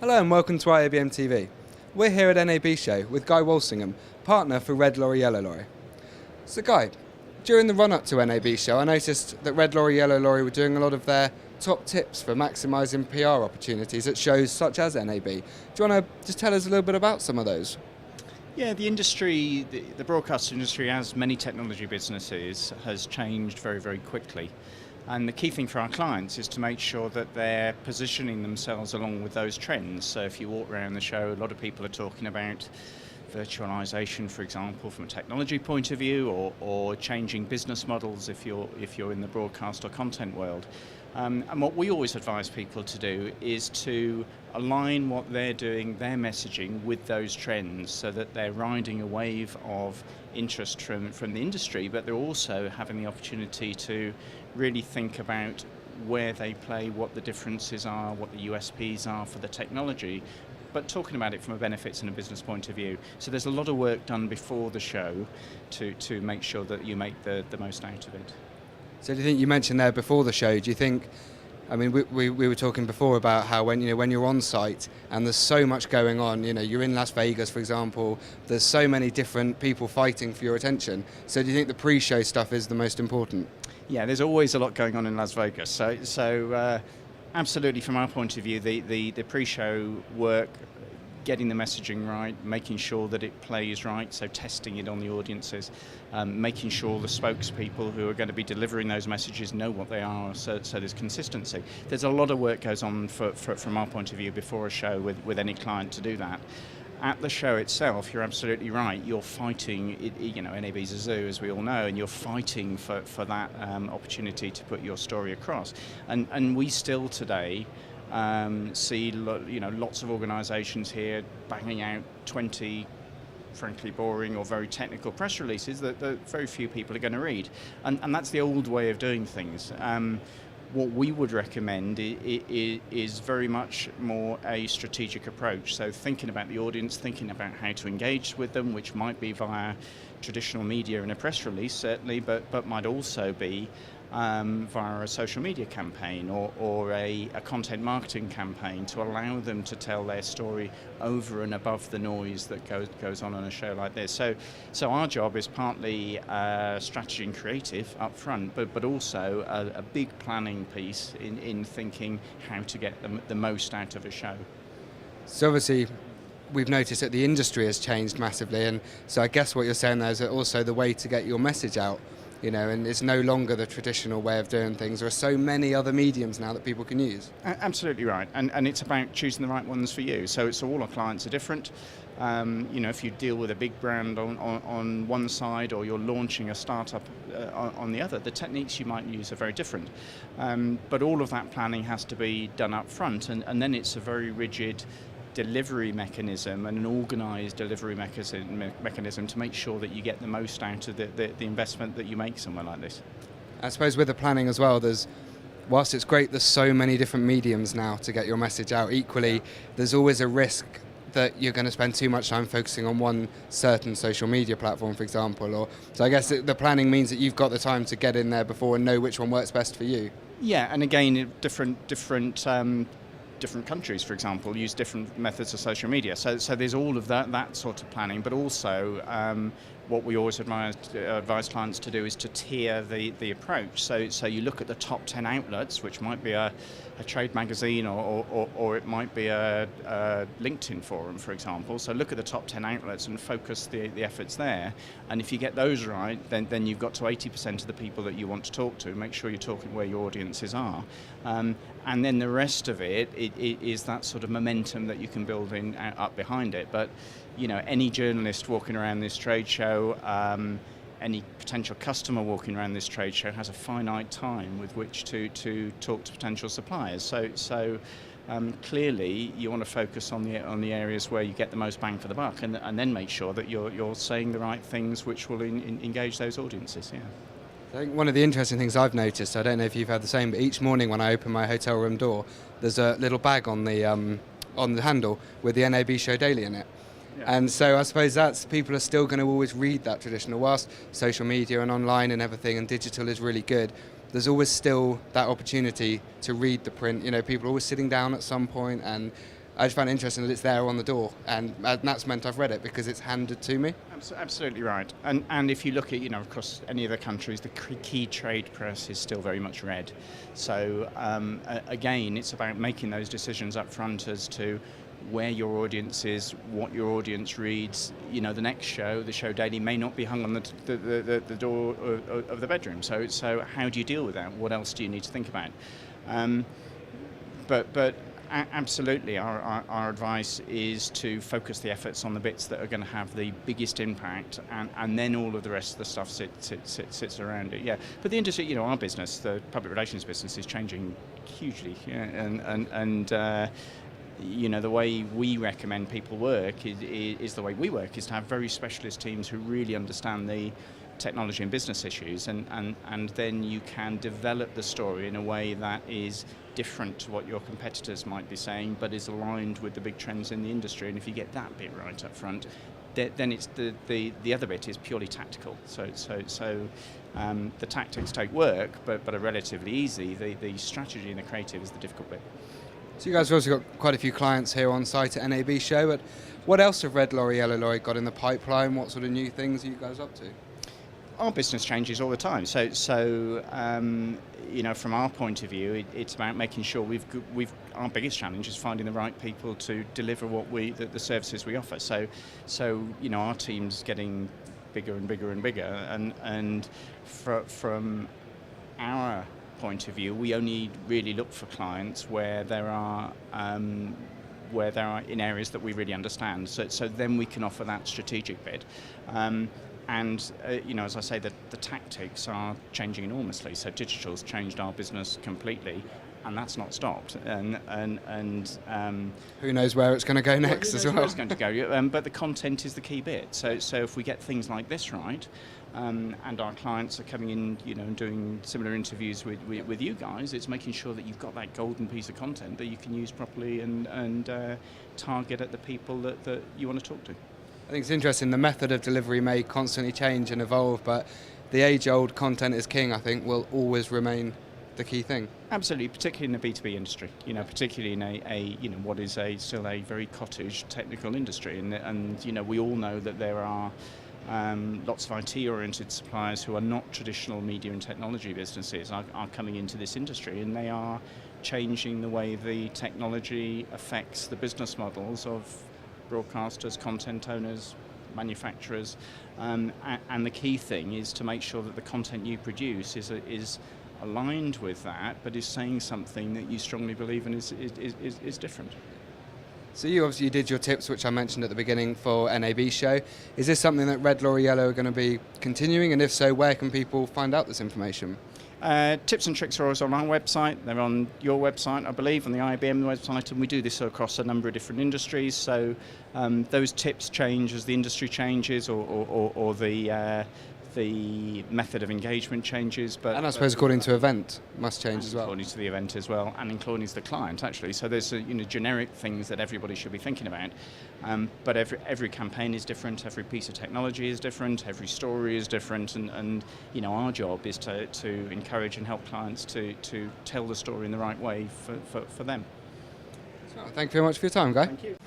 Hello and welcome to IABM TV. We're here at NAB Show with Guy Walsingham, partner for Red Lorry, Yellow Lorry. So Guy, during the run-up to NAB Show, I noticed that Red Lorry, Yellow Lorry were doing a lot of their top tips for maximising PR opportunities at shows such as NAB. Do you want to just tell us a little bit about some of those? Yeah, the industry, the broadcast industry, as many technology businesses, has changed very, very quickly. And the key thing for our clients is to make sure that they're positioning themselves along with those trends. So if you walk around the show, a lot of people are talking about virtualization, for example, from a technology point of view, or changing business models if you're in the broadcast or content world. And what we always advise people to do is to align what they're doing, their messaging, with those trends so that they're riding a wave of interest from the industry, but they're also having the opportunity to really think about where they play, what the differences are, what the USPs are for the technology, but talking about it from a benefits and a business point of view. So there's a lot of work done before the show to make sure that you make the most out of it. So do you think, you mentioned there before the show, do you think, I mean, we were talking before about how when you're on site and there's so much going on, you're in Las Vegas, for example, there's so many different people fighting for your attention. So do you think the pre-show stuff is the most important? Yeah, there's always a lot going on in Las Vegas. So absolutely, from our point of view, the pre-show work, getting the messaging right, making sure that it plays right, so testing it on the audiences, making sure the spokespeople who are going to be delivering those messages know what they are, so there's consistency. There's a lot of work goes on from our point of view before a show with any client to do that. At the show itself, you're absolutely right. You're fighting, NAB's a zoo, as we all know, and you're fighting for that opportunity to put your story across. And we still today see lots of organisations here banging out 20 frankly boring or very technical press releases that very few people are going to read, and that's the old way of doing things. What we would recommend is very much more a strategic approach, so thinking about the audience, thinking about how to engage with them, which might be via traditional media and a press release certainly, but might also be via a social media campaign or a content marketing campaign to allow them to tell their story over and above the noise that goes on a show like this. So our job is partly strategy and creative up front, but also a big planning piece in thinking how to get the most out of a show. So obviously we've noticed that the industry has changed massively, and so I guess what you're saying there is that also the way to get your message out, and it's no longer the traditional way of doing things. There are so many other mediums now that people can use. Absolutely right, and it's about choosing the right ones for you. So all our clients are different. If you deal with a big brand on one side, or you're launching a startup on the other, the techniques you might use are very different. But all of that planning has to be done up front, and then it's a very rigid delivery mechanism and an organised delivery mechanism to make sure that you get the most out of the investment that you make somewhere like this. I suppose with the planning as well, whilst it's great, there's so many different mediums now to get your message out. Equally, there's always a risk that you're going to spend too much time focusing on one certain social media platform, for example. So I guess the planning means that you've got the time to get in there before and know which one works best for you. Yeah, and again, different countries, for example, use different methods of social media. So there's all of that sort of planning, but also what we always advise clients to do is to tier the approach. So you look at the top 10 outlets, which might be a trade magazine or it might be a LinkedIn forum, for example. So look at the top 10 outlets and focus the efforts there. And if you get those right, then you've got to 80% of the people that you want to talk to. Make sure you're talking where your audiences are. And then the rest of it is that sort of momentum that you can build up behind it. But any journalist walking around this trade show, any potential customer walking around this trade show has a finite time with which to talk to potential suppliers. So clearly you want to focus on the areas where you get the most bang for the buck, and then make sure that you're saying the right things which will engage those audiences. Yeah. I think one of the interesting things I've noticed, I don't know if you've had the same, but each morning when I open my hotel room door, there's a little bag on the handle with the NAB Show Daily in it. Yeah. And so I suppose people are still going to always read that traditional. Whilst social media and online and everything and digital is really good, there's always still that opportunity to read the print. People are always sitting down at some point and I just find it interesting that it's there on the door, and that's meant I've read it because it's handed to me. Absolutely right. And if you look at, across any other countries, the key trade press is still very much read. So again, it's about making those decisions up front as to where your audience is, what your audience reads. The next show, the show daily, may not be hung on the door of the bedroom. So how do you deal with that? What else do you need to think about? But absolutely, our advice is to focus the efforts on the bits that are going to have the biggest impact, and then all of the rest of the stuff sits around it. Yeah, but the industry, our business, the public relations business, is changing hugely. Yeah, and the way we recommend people work is the way we work, is to have very specialist teams who really understand the technology and business issues, and then you can develop the story in a way that is different to what your competitors might be saying, but is aligned with the big trends in the industry. And if you get that bit right up front, then it's the other bit is purely tactical. So the tactics take work, but are relatively easy. The strategy and the creative is the difficult bit. So you guys have also got quite a few clients here on site at NAB show, but what else have Red Lorry, Yellow Lorry got in the pipeline? What sort of new things are you guys up to? Our business changes all the time. So from our point of view, it's about making sure our biggest challenge is finding the right people to deliver the services we offer. So our team's getting bigger and bigger and bigger, and from our point of view, we only really look for clients where there are in areas that we really understand. So then we can offer that strategic bit. And as I say, the tactics are changing enormously. So digital's changed our business completely, and that's not stopped. And who knows where it's going to go next as well? Where it's going to go, but the content is the key bit. So if we get things like this right, and our clients are coming in, and doing similar interviews with you guys, it's making sure that you've got that golden piece of content that you can use properly and target at the people that you want to talk to. I think it's interesting, the method of delivery may constantly change and evolve, but the age-old content is king, I think, will always remain the key thing. Absolutely, particularly in the B2B industry, particularly in what is still a very cottage technical industry, and we all know that there are lots of IT-oriented suppliers who are not traditional media and technology businesses are coming into this industry, and they are changing the way the technology affects the business models of broadcasters, content owners, manufacturers, and the key thing is to make sure that the content you produce is aligned with that, but is saying something that you strongly believe in is different. So you obviously did your tips, which I mentioned at the beginning, for NAB show. Is this something that Red Lorry Yellow are going to be continuing, and if so, where can people find out this information? Tips and tricks are always on our website. They're on your website, I believe, on the IABM website, and we do this across a number of different industries. So those tips change as the industry changes, or the method of engagement changes. And I suppose according to event must change as well. According to the event as well, and according to the client, actually. So there's generic things that everybody should be thinking about. But every campaign is different, every piece of technology is different, every story is different, and our job is to encourage and help clients to tell the story in the right way for them. Thank you very much for your time, Guy. Thank you.